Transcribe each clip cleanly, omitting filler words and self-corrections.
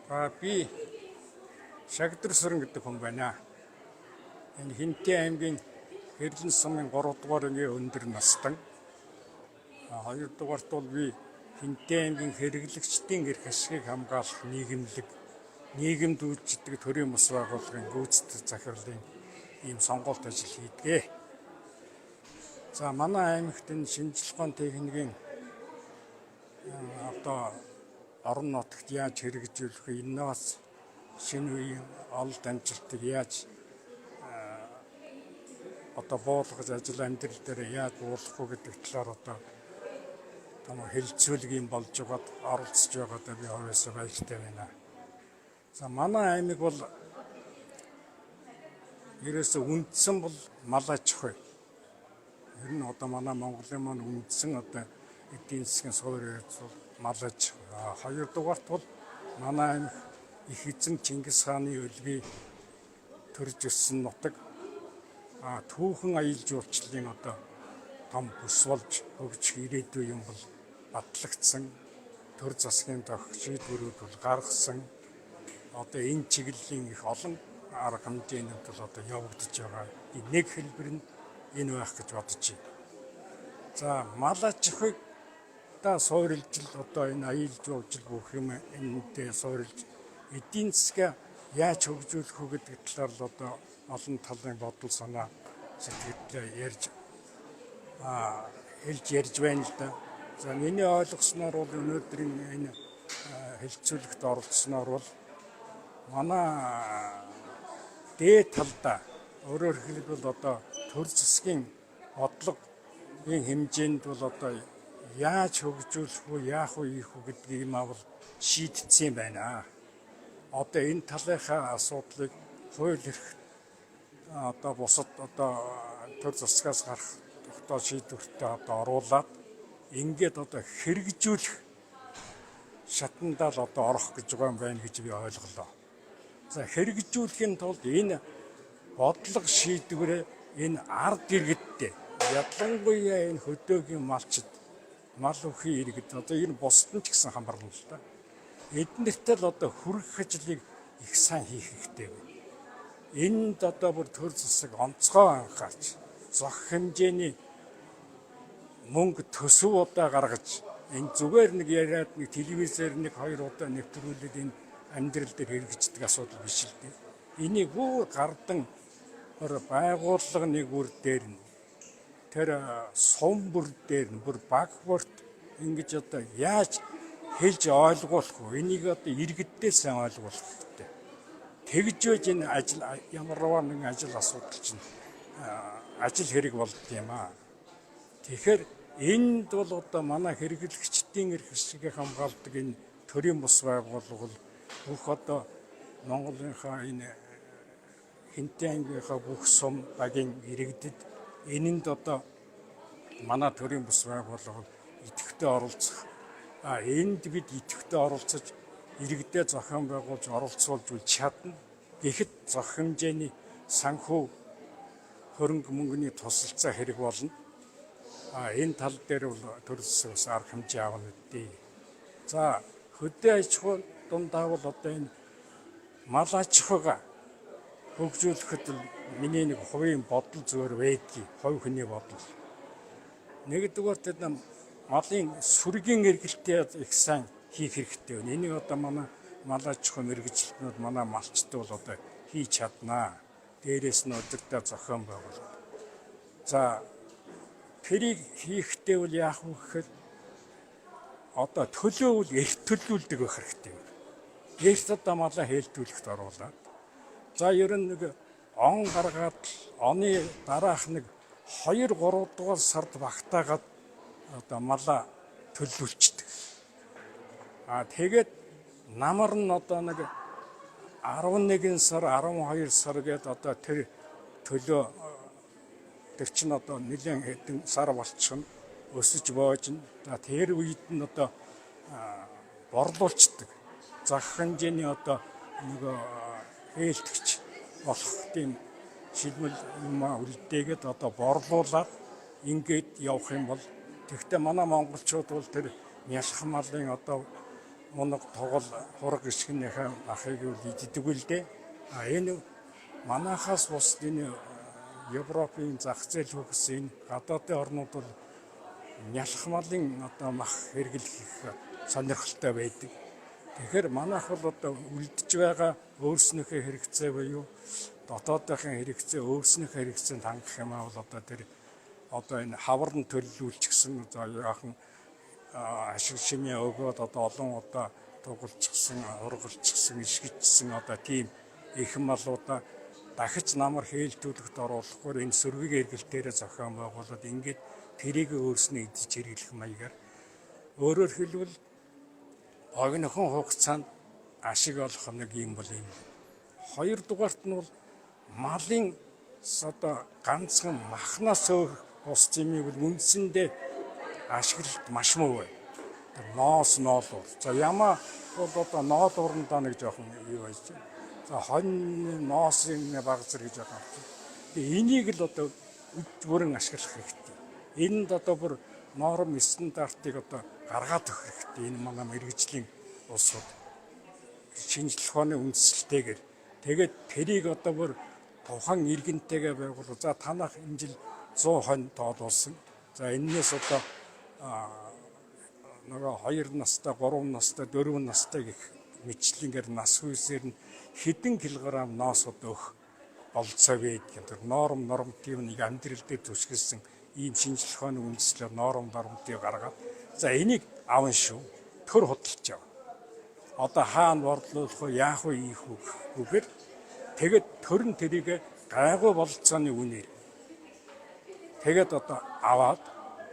Би Шагдар Сүрэн гэдэг хүн байна. Энэ Хинтээ аймгийн Хэрлэн сумын 3 дугаар ангийн өндөр настан. 2 дугаарт бол би Хинтээ аймгийн хэрэглэгчдийн эрх ашигыг хамгаалах нийгэмд үйлчилдэг төрийн бас байгууллагын гүйцэтгэх захирлын ийм сонголт ажил хийдэг. За манай аймагт энэ шинжлэх ухааны техникийн орон нутагт яаж хэрэгжүүлэх инновац шинэ үеийн олд амжилтыг яаж буулгаж ажил амьдрал дээр яаж буулгах вэ гэдэг талаар том хэлэлцүүлэг болж байгаад оролцож байгаадаа би хувьяасаа баяртай байна. За манай аймаг бол ерөөсөө үндсэн бол мал аж ахуй. Ер нь манай Монголын маань үндсэн эдийн засгийн суурь бол мал аж ахуй. 2 дугаарт бол манай аймаг их эзэн Чингис хааны өлгий төрж өссөн нутаг. Түүхэн аялал жуулчлалын том бүс болж хөгжих ирээдүй юм бол батлагдсан. Төр засгийн шийдвэрүүд бол гаргасан. Энэ чиглэлийн их олон арга хэмжээнүүд бол явагдаж байгаа. Нэг хэлбэр нь энэ байх гэж бодож байна. За мал аж ахуйг суурилж энэ аялал жуулчлал бүх юм энэтэй суурилж эдийн засгаа яаж хөгжүүлэх вэ гэдэг талаар л олон талын бодол санаа сэтгэлдээ ярьж байна л да. За миний ойлгосноор бол өнөөдрийн энэ хэлэлцүүлэгт оролцсноор бол манай дээд талдаа өөрөөр хэлбэл төр засгийн бодлогын хэмжээнд бол яаж хөгжүүлэх вэ, яах вэ, ийх вэ гэдгийг бол шийдсэн байна. Энэ талынхаа асуудлыг хууль эрх бусад төр засгаас гарах шийдвэртээ оруулаад ингээд хэрэгжүүлэх шатандаа л орох гэж байгаа юм байна гэж би ойлголоо. За хэрэгжүүлэхийн тулд энэ бодлого шийдвэрээ энэ ард иргэдтэй ялангуяа энэ хөдөөгийн малчид мал үхий иргэд энэ бусад нь ч гэсэн хамарна л да. Эднэртэй л хүрэх ажлыг их сайн хийх хэрэгтэй байна. Энд бүр төр засаг онцгой анхаарч зох хэмжээний мөнгө төсөв гаргаж энэ зүгээр яриад телевизээр 2 удаа нэвтрүүлээд энэ амьдрал дээр хэрэгждэг асуудал биш л дээ. Энийг бүр гардан байгууллага нэг үр дээр нь тэр сум бүр дээр нь бүр баг бүрт ингэж яаж хэлж ойлгуулах вэ? Энийг иргэддээ сайн ойлгуулах хэрэгтэй. Тэгж байж энэ ажил ямарваа нэгэн асуудал чинь ажил хэрэг болд юм аа. Тэгэхээр энд бол манай хэрэглэгчдийн эрх ашигыг хамгаалдаг энэ төрийн бус байгууллага бол бүх Монголынхаа энэ Хинтээ аймгийнхаа бүх сум багийн иргэдэд энэнд манай төрийн бус байгууллага идэвхтэй оролцох. Энд бид идэвхтэй оролцож иргэдэд зохион байгуулж оролцуулж чадна. Гэхэд зох хэмжээний санхүү хөрөнгө мөнгөний тусалцаа хэрэг болно. Энэ тал дээр бол төр засгаас арга хэмжээ авна гэдэг. За хөдөө аж ахуй дундаа бол энэ мал аж ахуйгаа хөгжүүлэхэд миний хувийн бодол зүгээр байдгийг, хувь хүний бодол. Нэгдүгээр тэд малын сүргийн эргэлтээ их сайн хийх хэрэгтэй байна. Энийг манай мал аж ахуй мэргэжилтнүүд манай малчтай бол хийж чаднаа. Дээрээс нь өдөртөө зохион байгуул. За тэрийг хийхдээ бол яах вэ гэхээр төлөөвөл эрт төлөвлөдөг байх хэрэгтэй байна. Эрт малаа хэлтүүлэхт оруулаад. За ер нь он гаргаад оны дараах 2-3 дугаар сард багтаагаад малаа төлөвлөлцдөг. Тэгээд намар нь 11 сар 12 сар гээд тэр төлөө тэр чинь нэлээд хэдэн сар болчихно өсөж боожно. Тэр үед нь борлуулцдаг. Зах хэмжээний ээлтгч болох тийм шилмэл үлдээгээд борлуулаад ингээд явах юм бол тэгтээ манай монголчууд бол тэр мясах малын мунаг тогол хураг гисгнийхээ ахыг иддэг л дээ. А энэ манайхаас бус энэ Европын зах зээл хөгс энэ гадаадын орнууд бол нялх малын одоо мах хэрэглэх сонирхолтой байдаг. Тэгэхээр манайх бол одоо үлдэж байгаа өөрснийхөө хэрэгцээ буюу дотоодынхын хэрэгцээ өөрснийхөө хэрэгцээнд хангах юм аа бол одоо тэр одоо энэ хаврын төлөвлүүлчихсэн яахан ашиг шимээ өгөөд одоо олон удаа тугалчихсан, ургалчихсан, ишгичсэн одоо тийм их малуудаа дахиж намар хээлтүүлэхт оруулахгүй энэ сөргийг эргэлтээрээ зохион байгуулад ингээд тэрийг өөрснөө идэж хэрэглэх маягаар өөрөөр хэлбэл огнохон хугацаанд ашиг олох нэг юм бол юм. Хоёрдугаарт нь бол малын одоо ганцхан махнаас өөр бус зэмийг бол үндсэндээ ашиглалт маш муу бай. Ноос ноолуур. За ямаа бол одоо ноолуурндаа нэг жоохон юу байж байна. За хонь ноосын баг зэрэг гэж байгаа. Тэгээ энийг л одоо бүрэн ашиглах хэрэгтэй. Энд одоо бүр норм стандартыг одоо гаргаад өгөх хэрэгтэй. Энэ манай мэрэгжлийн улсууд шинжлэх ухааны үндэслэлтэйгээр тэгээд тэрийг одоо бүр тухайн иргэнтэйгээ байгуулах. За танах энэ жил 100 хонь тоолуулсан. За энэс одоо нөгөө 2 настай, 3 настай, 4 настай гэх мэтлэнгээр нас хүйсээр нь хэдэн килограмм ноосод өгөх болцоо байдаг. Тэр норматив нэг амьдрал дээр төсгөлсөн ийм шинжлэх ухааны үндэслэл норматив гаргаад за энийг авна шүү. Төр худалдаж авна. Одоо хаана борлуулах вэ, яах вэ, ийх үгээр тэгээд төр нь тэрийг гайгүй бололцооны үнээр тэгээд одоо аваад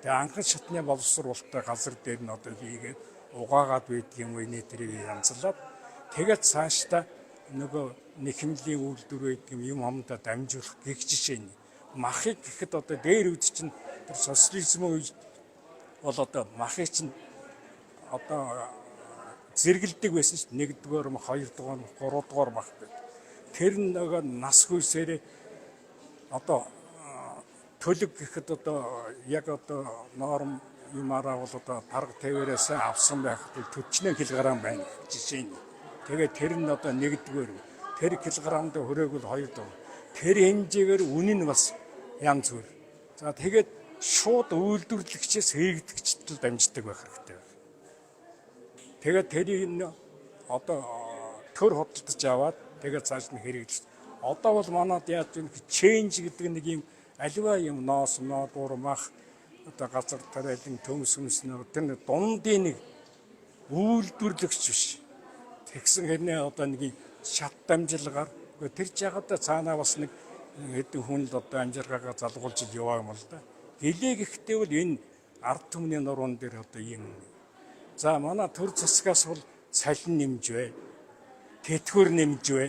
тэгээ анхан шатны боловсруулалттай газар дээр нь одоо хийгээд угаагаад байдаг юм уу нэ тэрийг янзлаад тэгээд цаашдаа нөгөө нэхэмлийн үйлдвэр байдаг юм амдаа дамжуулах гих жишээ нь махыг гэхэд одоо дээр үд чинь тэр социализм үед бол одоо махыг чинь одоо зэргэлдэг байсан шүү дээ. 1-р мах, 2-р мах, 3-р мах гэдэг. Тэр нөгөө нас хүйсээр одоо төлөв гэхэд одоо яг одоо норм юмараа бол одоо тарга тавиараас авсан байх 40 кг байна жишээ нь. Тэгээд тэр нь одоо 1-р тэр килограмд хүрээгүүл 2-р. Тэр хэмжээгээр үнэн нь бас янз бүр. За тэгээд шууд үйлдвэрлэгчээс хэрэгдэгчдэд дамждаг байх хэрэгтэй. Тэгээд тэрийг одоо төр худалдаж аваад тэгээд цааш нь хэрэглэж. Одоо бол манад яаж вэ? Ченж гэдэг нэг юм аливаа юм ноос, ноодуур мах одоо газар тариалан төмс өмснө тэр дундын нэг үйлдвэрлэгч биш. Тэгсэн хэрнээ одоо нэг шат дамжилгаар тэр жагаад цаанаа бас нэг хэдэн хүн л одоо амжиргаагаа залгуулж яваа юм л да. Гэлээ гэхдээ бол энэ ард түмний нуруунд дээр одоо юм. За манай төр засгаас бол цалин нэмж бай. Тэтгэвэр нэмж бай.